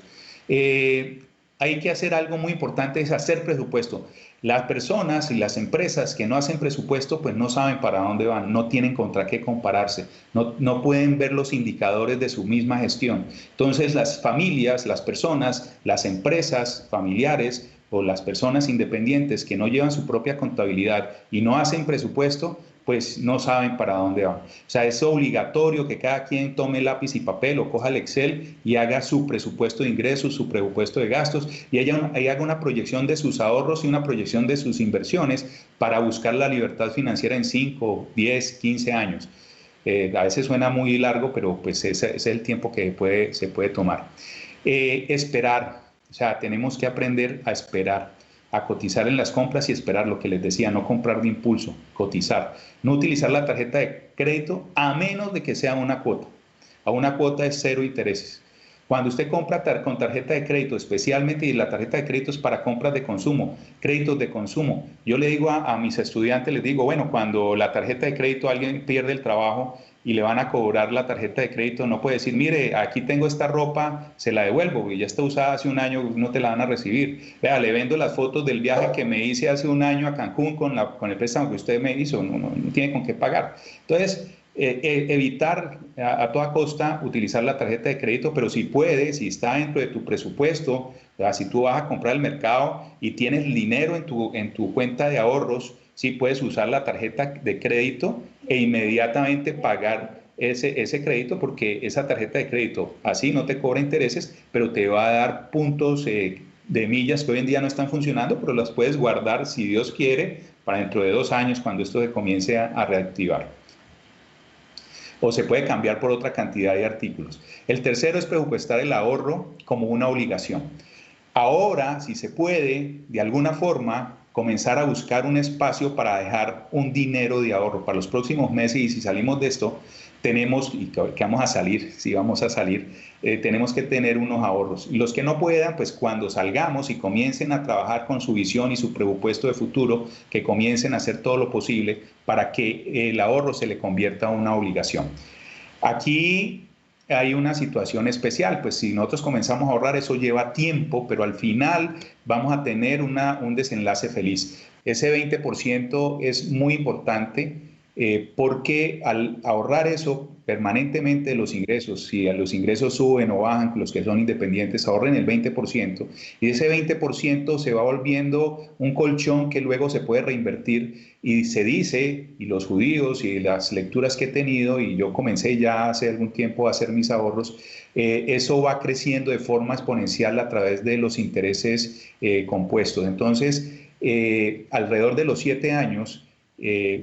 B: Hay que hacer algo muy importante, es hacer presupuesto. Las personas y las empresas que no hacen presupuesto, pues no saben para dónde van, no tienen contra qué compararse, no pueden ver los indicadores de su misma gestión. Entonces, las familias, las personas, las empresas familiares o las personas independientes que no llevan su propia contabilidad y no hacen presupuesto, pues no saben para dónde van. O sea, es obligatorio que cada quien tome lápiz y papel o coja el Excel y haga su presupuesto de ingresos, su presupuesto de gastos y haga una proyección de sus ahorros y una proyección de sus inversiones para buscar la libertad financiera en 5, 10, 15 años. A veces suena muy largo, pero pues ese es el tiempo que se puede tomar. Esperar, o sea, tenemos que aprender a esperar, a cotizar en las compras y esperar, lo que les decía, no comprar de impulso, cotizar. No utilizar la tarjeta de crédito a menos de que sea una cuota. A una cuota es 0 intereses. Cuando usted compra con tarjeta de crédito, especialmente, y la tarjeta de crédito es para compras de consumo, créditos de consumo, yo le digo a mis estudiantes, les digo, bueno, cuando la tarjeta de crédito alguien pierde el trabajo y le van a cobrar la tarjeta de crédito, no puede decir, mire, aquí tengo esta ropa, se la devuelvo, y ya está usada hace un año, no te la van a recibir. Vea, le vendo las fotos del viaje que me hice hace un año a Cancún con el préstamo que usted me hizo, no tiene con qué pagar. Entonces, evitar a toda costa utilizar la tarjeta de crédito, pero si puedes, si está dentro de tu presupuesto, si tú vas a comprar al mercado y tienes dinero en tu cuenta de ahorros, sí puedes usar la tarjeta de crédito e inmediatamente pagar ese crédito, porque esa tarjeta de crédito así no te cobra intereses, pero te va a dar puntos de millas que hoy en día no están funcionando, pero las puedes guardar, si Dios quiere, para dentro de 2 años cuando esto se comience a reactivar. O se puede cambiar por otra cantidad de artículos. El tercero es presupuestar el ahorro como una obligación. Ahora, si se puede, de alguna forma, comenzar a buscar un espacio para dejar un dinero de ahorro para los próximos meses, y si salimos de esto, tenemos, y que vamos a salir, si vamos a salir, tenemos que tener unos ahorros. Y los que no puedan, pues cuando salgamos y comiencen a trabajar con su visión y su presupuesto de futuro, que comiencen a hacer todo lo posible para que el ahorro se le convierta en una obligación. Aquí hay una situación especial, pues si nosotros comenzamos a ahorrar, eso lleva tiempo, pero al final vamos a tener un desenlace feliz. Ese 20% es muy importante porque al ahorrar eso permanentemente los ingresos, si los ingresos suben o bajan, los que son independientes ahorren el 20% y ese 20% se va volviendo un colchón que luego se puede reinvertir. Y se dice, y los judíos y las lecturas que he tenido, y yo comencé ya hace algún tiempo a hacer mis ahorros, eso va creciendo de forma exponencial a través de los intereses compuestos. Entonces, alrededor de los 7 años,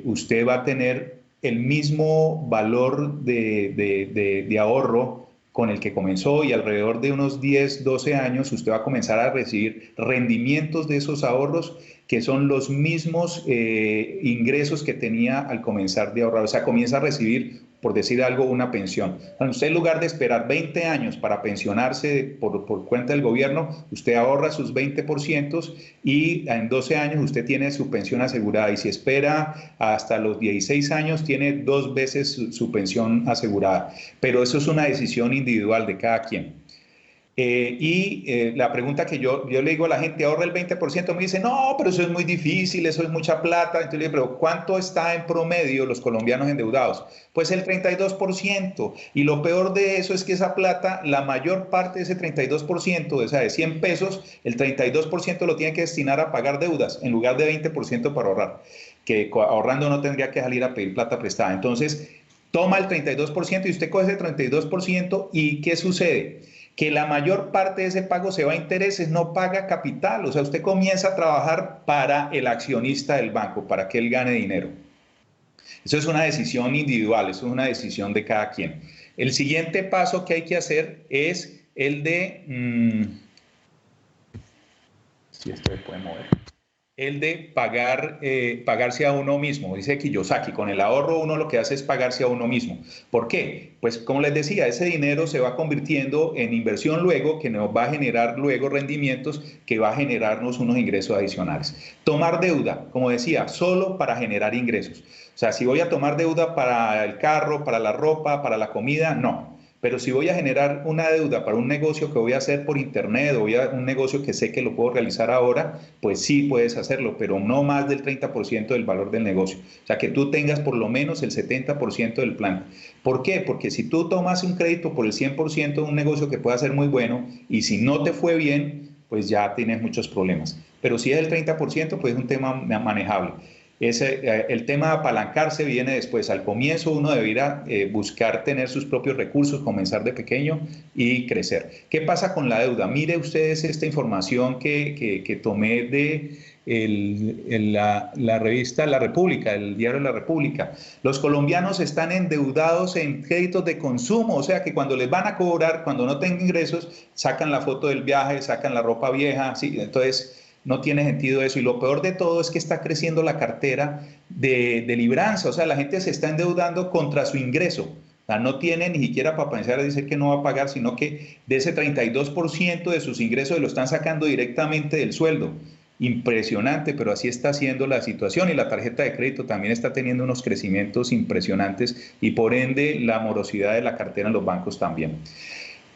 B: usted va a tener el mismo valor de ahorro con el que comenzó y alrededor de unos 10, 12 años usted va a comenzar a recibir rendimientos de esos ahorros que son los mismos ingresos que tenía al comenzar de ahorrar. O sea, comienza a recibir, por decir algo, una pensión. Cuando usted, en lugar de esperar 20 años para pensionarse por cuenta del gobierno, usted ahorra sus 20% y en 12 años usted tiene su pensión asegurada. Y si espera hasta los 16 años, tiene 2 veces su pensión asegurada. Pero eso es una decisión individual de cada quien. La pregunta que yo le digo a la gente, ahorra el 20%, me dice, no, pero eso es muy difícil, eso es mucha plata. Entonces le digo, pero ¿cuánto está en promedio los colombianos endeudados? Pues el 32%. Y lo peor de eso es que esa plata, la mayor parte de ese 32%, o sea, de 100 pesos, el 32% lo tiene que destinar a pagar deudas, en lugar de 20% para ahorrar, que ahorrando no tendría que salir a pedir plata prestada. Entonces, toma el 32% y usted coge ese 32% y ¿qué sucede? Que la mayor parte de ese pago se va a intereses, no paga capital. O sea, usted comienza a trabajar para el accionista del banco, para que él gane dinero. Eso es una decisión individual, eso es una decisión de cada quien. El siguiente paso que hay que hacer es el de... si esto se puede mover. El de pagarse a uno mismo. Dice Kiyosaki, con el ahorro uno lo que hace es pagarse a uno mismo. ¿Por qué? Pues como les decía, ese dinero se va convirtiendo en inversión luego, que nos va a generar luego rendimientos, que va a generarnos unos ingresos adicionales. Tomar deuda, como decía, solo para generar ingresos. O sea, si voy a tomar deuda para el carro, para la ropa, para la comida, no. Pero si voy a generar una deuda para un negocio que voy a hacer por internet o un negocio que sé que lo puedo realizar ahora, pues sí puedes hacerlo, pero no más del 30% del valor del negocio. O sea, que tú tengas por lo menos el 70% del plan. ¿Por qué? Porque si tú tomas un crédito por el 100% de un negocio que pueda ser muy bueno y si no te fue bien, pues ya tienes muchos problemas. Pero si es el 30%, pues es un tema manejable. El tema de apalancarse viene después. Al comienzo uno debería buscar tener sus propios recursos, comenzar de pequeño y crecer. ¿Qué pasa con la deuda? Mire ustedes esta información que tomé de la revista La República, el diario La República. Los colombianos están endeudados en créditos de consumo, o sea que cuando les van a cobrar, cuando no tengan ingresos, sacan la foto del viaje, sacan la ropa vieja, ¿sí? Entonces no tiene sentido eso. Y lo peor de todo es que está creciendo la cartera de libranza, o sea, la gente se está endeudando contra su ingreso. O sea, no tiene ni siquiera para pensar a decir que no va a pagar, sino que de ese 32% de sus ingresos lo están sacando directamente del sueldo. Impresionante, pero así está siendo la situación y la tarjeta de crédito también está teniendo unos crecimientos impresionantes y por ende la morosidad de la cartera en los bancos también.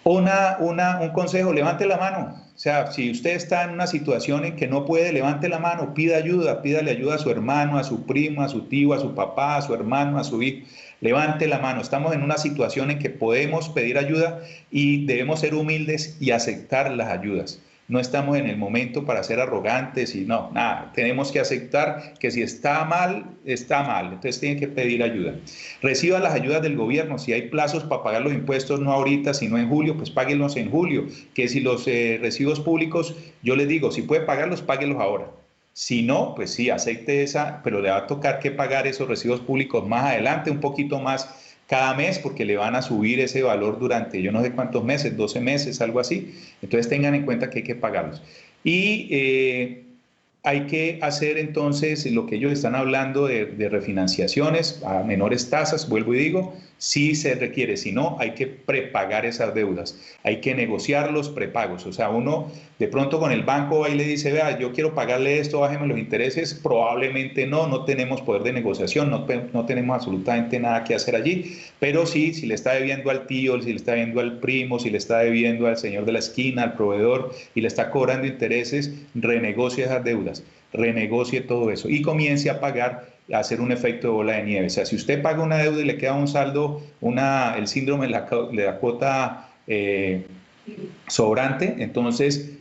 B: Un consejo, levante la mano. O sea, si usted está en una situación en que no puede, levante la mano, pida ayuda, pídale ayuda a su hermano, a su primo, a su tío, a su papá, a su hermano, a su hijo. Levante la mano. Estamos en una situación en que podemos pedir ayuda y debemos ser humildes y aceptar las ayudas. No estamos en el momento para ser arrogantes y no, nada. Tenemos que aceptar que si está mal, está mal. Entonces tienen que pedir ayuda. Reciban las ayudas del gobierno. Si hay plazos para pagar los impuestos, no ahorita, sino en julio, pues páguenlos en julio. Que si los recibos públicos, yo les digo, si puede pagarlos, páguenlos ahora. Si no, pues sí, acepte esa, pero le va a tocar que pagar esos recibos públicos más adelante, un poquito más cada mes, porque le van a subir ese valor durante yo no sé cuántos meses, 12 meses, algo así. Entonces tengan en cuenta que hay que pagarlos. Y hay que hacer entonces lo que ellos están hablando de refinanciaciones a menores tasas, vuelvo y digo, sí se requiere, si no, hay que prepagar esas deudas, hay que negociar los prepagos, o sea, uno de pronto con el banco ahí le dice, vea, yo quiero pagarle esto, bájeme los intereses, probablemente no tenemos poder de negociación, no tenemos absolutamente nada que hacer allí, pero sí, si le está debiendo al tío, si le está debiendo al primo, si le está debiendo al señor de la esquina, al proveedor, y le está cobrando intereses, renegocie esas deudas, renegocie todo eso y comience a pagar, a hacer un efecto de bola de nieve. O sea, si usted paga una deuda y le queda un saldo, el síndrome de la cuota sobrante, entonces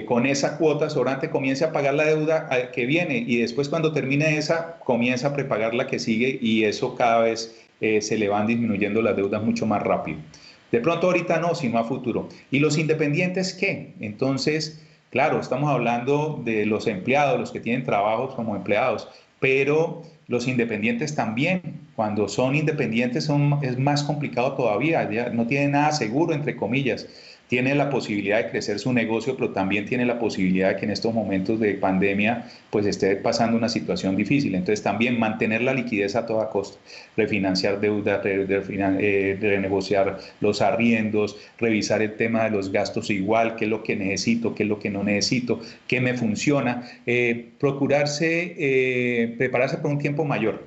B: con esa cuota sobrante comience a pagar la deuda que viene y después cuando termine esa, comienza a prepagar la que sigue y eso cada vez se le van disminuyendo las deudas mucho más rápido. De pronto ahorita no, sino a futuro. ¿Y los independientes qué? Entonces, claro, estamos hablando de los empleados, los que tienen trabajos como empleados, pero los independientes también. Cuando son independientes es más complicado todavía, ya no tiene nada seguro, entre comillas. Tiene la posibilidad de crecer su negocio, pero también tiene la posibilidad de que en estos momentos de pandemia pues esté pasando una situación difícil. Entonces también mantener la liquidez a toda costa, refinanciar deuda, renegociar los arriendos, revisar el tema de los gastos igual, qué es lo que necesito, qué es lo que no necesito, qué me funciona, prepararse por un tiempo mayor.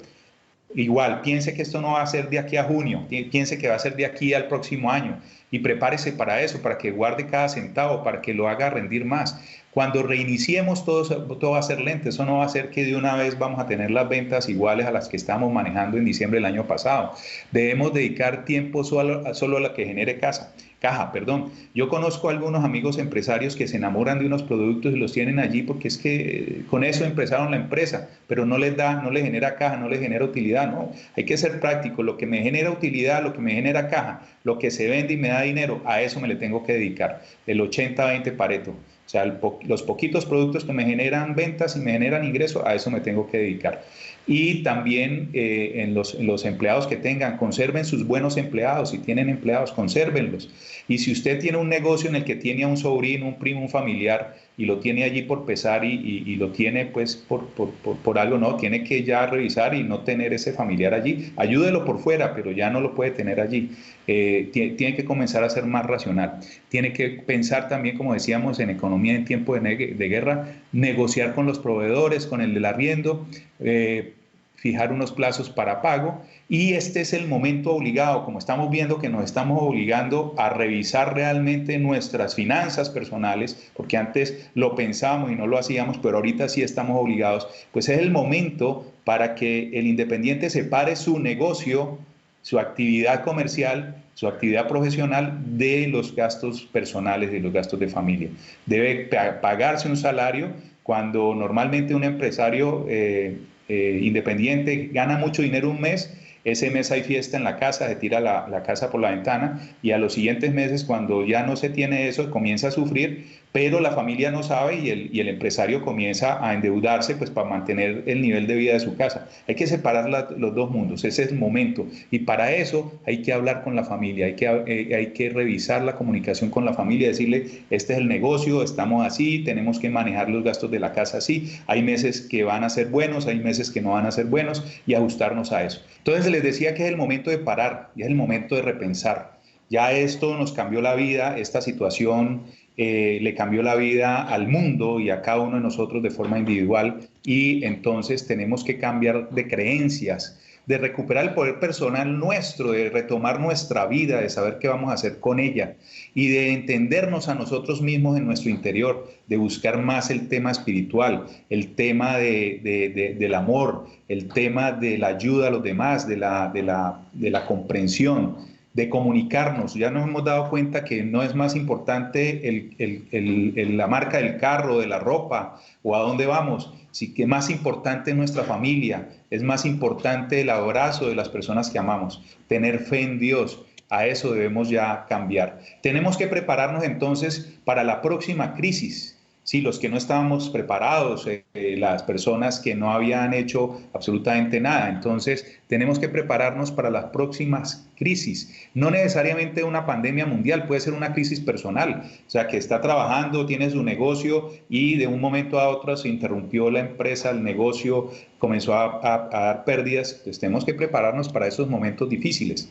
B: Igual, piense que esto no va a ser de aquí a junio, piense que va a ser de aquí al próximo año y prepárese para eso, para que guarde cada centavo, para que lo haga rendir más. Cuando reiniciemos todo va a ser lento, eso no va a ser que de una vez vamos a tener las ventas iguales a las que estábamos manejando en diciembre del año pasado. Debemos dedicar tiempo solo a la que genere caja. Yo conozco a algunos amigos empresarios que se enamoran de unos productos y los tienen allí porque es que con eso empezaron la empresa, pero no les genera caja, no les genera utilidad, no. Hay que ser práctico, lo que me genera utilidad, lo que me genera caja, lo que se vende y me da dinero, a eso me le tengo que dedicar, el 80-20 Pareto. O sea, los poquitos productos que me generan ventas y me generan ingresos, a eso me tengo que dedicar. Y también en los empleados que tengan, conserven sus buenos empleados. Si tienen empleados, consérvenlos. Y si usted tiene un negocio en el que tiene a un sobrino, un primo, un familiar, y lo tiene allí por pesar y lo tiene pues por algo, no, tiene que ya revisar y no tener ese familiar allí. Ayúdelo por fuera, pero ya no lo puede tener allí. Tiene que comenzar a ser más racional. Tiene que pensar también, como decíamos, en economía en tiempo de guerra, negociar con los proveedores, con el del arriendo, fijar unos plazos para pago, y este es el momento obligado, como estamos viendo que nos estamos obligando a revisar realmente nuestras finanzas personales, porque antes lo pensábamos y no lo hacíamos, pero ahorita sí estamos obligados, pues es el momento para que el independiente separe su negocio, su actividad comercial, su actividad profesional de los gastos personales, de los gastos de familia. Debe pagarse un salario cuando normalmente un empresario independiente gana mucho dinero un mes. Ese mes hay fiesta en la casa, se tira la casa por la ventana, y a los siguientes meses, cuando ya no se tiene eso, comienza a sufrir, pero la familia no sabe y el empresario comienza a endeudarse pues, para mantener el nivel de vida de su casa. Hay que separar los dos mundos, ese es el momento, y para eso hay que hablar con la familia, hay que revisar la comunicación con la familia, decirle, este es el negocio, estamos así, tenemos que manejar los gastos de la casa así, hay meses que van a ser buenos, hay meses que no van a ser buenos, y ajustarnos a eso. Entonces les decía que es el momento de parar, y es el momento de repensar. Ya esto nos cambió la vida, esta situación le cambió la vida al mundo y a cada uno de nosotros de forma individual, y entonces tenemos que cambiar de creencias, de recuperar el poder personal nuestro, de retomar nuestra vida, de saber qué vamos a hacer con ella y de entendernos a nosotros mismos en nuestro interior, de buscar más el tema espiritual, el tema del amor, el tema de la ayuda a los demás, de la comprensión, de comunicarnos. Ya nos hemos dado cuenta que no es más importante la marca del carro, de la ropa o a dónde vamos, sí que más importante es nuestra familia, es más importante el abrazo de las personas que amamos, tener fe en Dios. A eso debemos ya cambiar. Tenemos que prepararnos entonces para la próxima crisis. Sí, los que no estábamos preparados, las personas que no habían hecho absolutamente nada. Entonces, tenemos que prepararnos para las próximas crisis. No necesariamente una pandemia mundial, puede ser una crisis personal. O sea, que está trabajando, tiene su negocio y de un momento a otro se interrumpió la empresa, el negocio comenzó a dar pérdidas. Pues tenemos que prepararnos para esos momentos difíciles.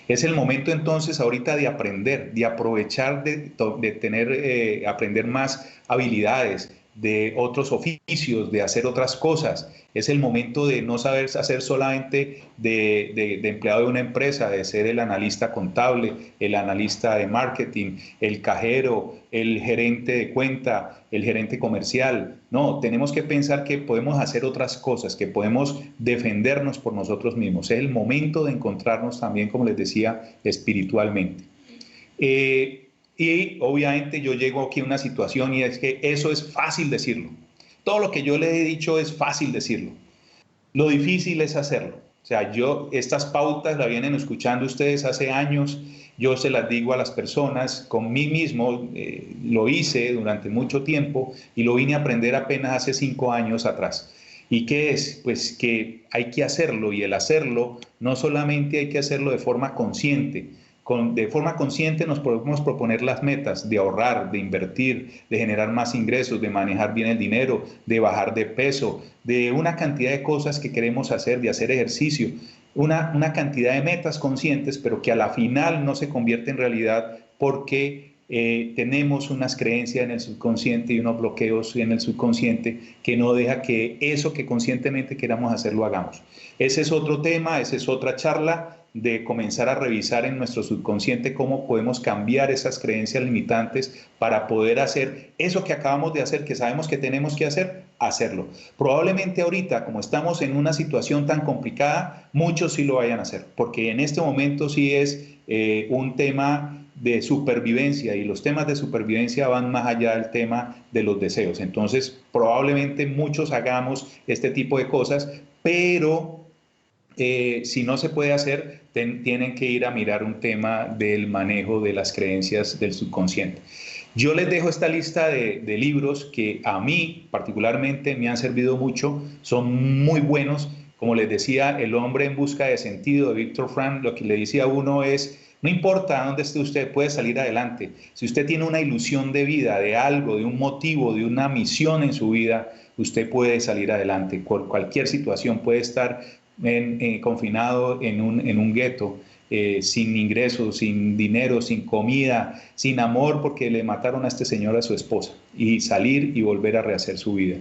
B: Es el momento entonces ahorita de aprender, de aprovechar, de aprender más habilidades, de otros oficios, de hacer otras cosas. Es el momento de no saber hacer solamente de empleado de una empresa, de ser el analista contable, el analista de marketing, el cajero, el gerente de cuenta, el gerente comercial. No, tenemos que pensar que podemos hacer otras cosas, que podemos defendernos por nosotros mismos. Es el momento de encontrarnos también, como les decía, espiritualmente. Y obviamente yo llego aquí a una situación y es que eso es fácil decirlo. Todo lo que yo les he dicho es fácil decirlo. Lo difícil es hacerlo. O sea, estas pautas las vienen escuchando ustedes hace años. Yo se las digo a las personas, con mí mismo lo hice durante mucho tiempo y lo vine a aprender apenas hace 5 años atrás. ¿Y qué es? Pues que hay que hacerlo, y el hacerlo no solamente hay que hacerlo de forma consciente. De forma consciente nos podemos proponer las metas de ahorrar, de invertir, de generar más ingresos, de manejar bien el dinero, de bajar de peso, de una cantidad de cosas que queremos hacer, de hacer ejercicio, una cantidad de metas conscientes, pero que a la final no se convierte en realidad porque tenemos unas creencias en el subconsciente y unos bloqueos en el subconsciente que no deja que eso que conscientemente queramos hacer lo hagamos. Ese es otro tema, esa es otra charla, de comenzar a revisar en nuestro subconsciente cómo podemos cambiar esas creencias limitantes para poder hacer eso que acabamos de hacer, que sabemos que tenemos que hacer, hacerlo. Probablemente ahorita, como estamos en una situación tan complicada, muchos sí lo vayan a hacer, porque en este momento sí es un tema de supervivencia, y los temas de supervivencia van más allá del tema de los deseos. Entonces, probablemente muchos hagamos este tipo de cosas, pero si no se puede hacer, tienen que ir a mirar un tema del manejo de las creencias del subconsciente. Yo les dejo esta lista de libros que a mí particularmente me han servido mucho, son muy buenos. Como les decía, El hombre en busca de sentido, de Viktor Frankl, lo que le dice a uno es: no importa dónde esté usted, puede salir adelante. Si usted tiene una ilusión de vida, de algo, de un motivo, de una misión en su vida, usted puede salir adelante. Cualquier situación, puede estar confinado en un gueto, sin ingresos, sin dinero, sin comida, sin amor, porque le mataron a este señor, a su esposa, y salir y volver a rehacer su vida.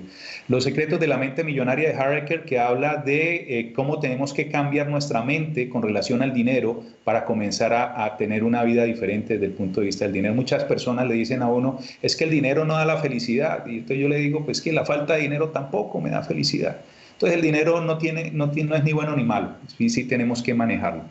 B: Los secretos de la mente millonaria de Harker, que habla de cómo tenemos que cambiar nuestra mente con relación al dinero para comenzar a tener una vida diferente desde el punto de vista del dinero. Muchas personas le dicen a uno: es que el dinero no da la felicidad, y entonces yo le digo: pues que la falta de dinero tampoco me da felicidad. Entonces el dinero no es ni bueno ni malo, sí tenemos que manejarlo.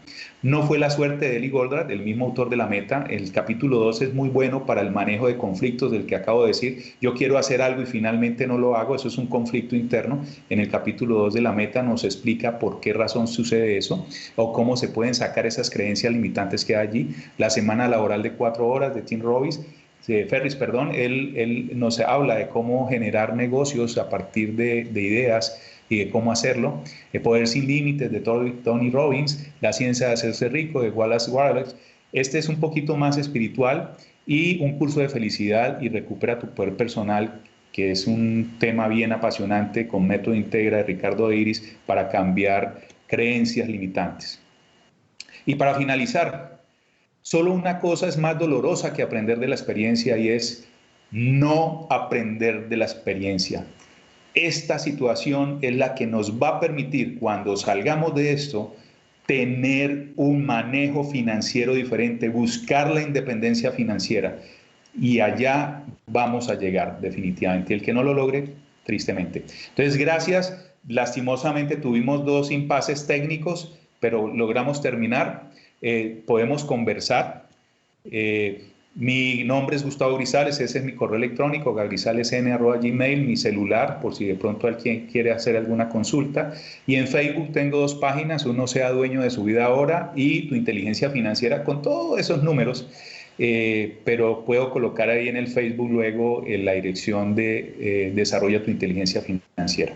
B: No fue la suerte de Eli Goldratt, el mismo autor de La Meta. El capítulo 2 es muy bueno para el manejo de conflictos del que acabo de decir. Yo quiero hacer algo y finalmente no lo hago, eso es un conflicto interno. En el capítulo 2 de La Meta nos explica por qué razón sucede eso, o cómo se pueden sacar esas creencias limitantes que hay allí. La semana laboral de 4 horas de Tim Ferriss, él nos habla de cómo generar negocios a partir de ideas y de cómo hacerlo. El poder sin límites de Tony Robbins, La ciencia de hacerse rico de Wallace Wattles. Este es un poquito más espiritual, y Un curso de felicidad y recupera tu poder personal, que es un tema bien apasionante, con Método Integra de Ricardo de Iris, para cambiar creencias limitantes. Y para finalizar, solo una cosa es más dolorosa que aprender de la experiencia, y es no aprender de la experiencia. Esta situación es la que nos va a permitir, cuando salgamos de esto, tener un manejo financiero diferente, buscar la independencia financiera, y allá vamos a llegar definitivamente. El que no lo logre, tristemente. Entonces, gracias. Lastimosamente tuvimos 2 impases técnicos, pero logramos terminar. Podemos conversar. Mi nombre es Gustavo Grisales, ese es mi correo electrónico, gagrisalesn@gmail, mi celular, por si de pronto alguien quiere hacer alguna consulta. Y en Facebook tengo 2 páginas, Uno Sea Dueño de Su Vida Ahora y Tu Inteligencia Financiera, con todos esos números, pero puedo colocar ahí en el Facebook luego la dirección de Desarrolla Tu Inteligencia Financiera.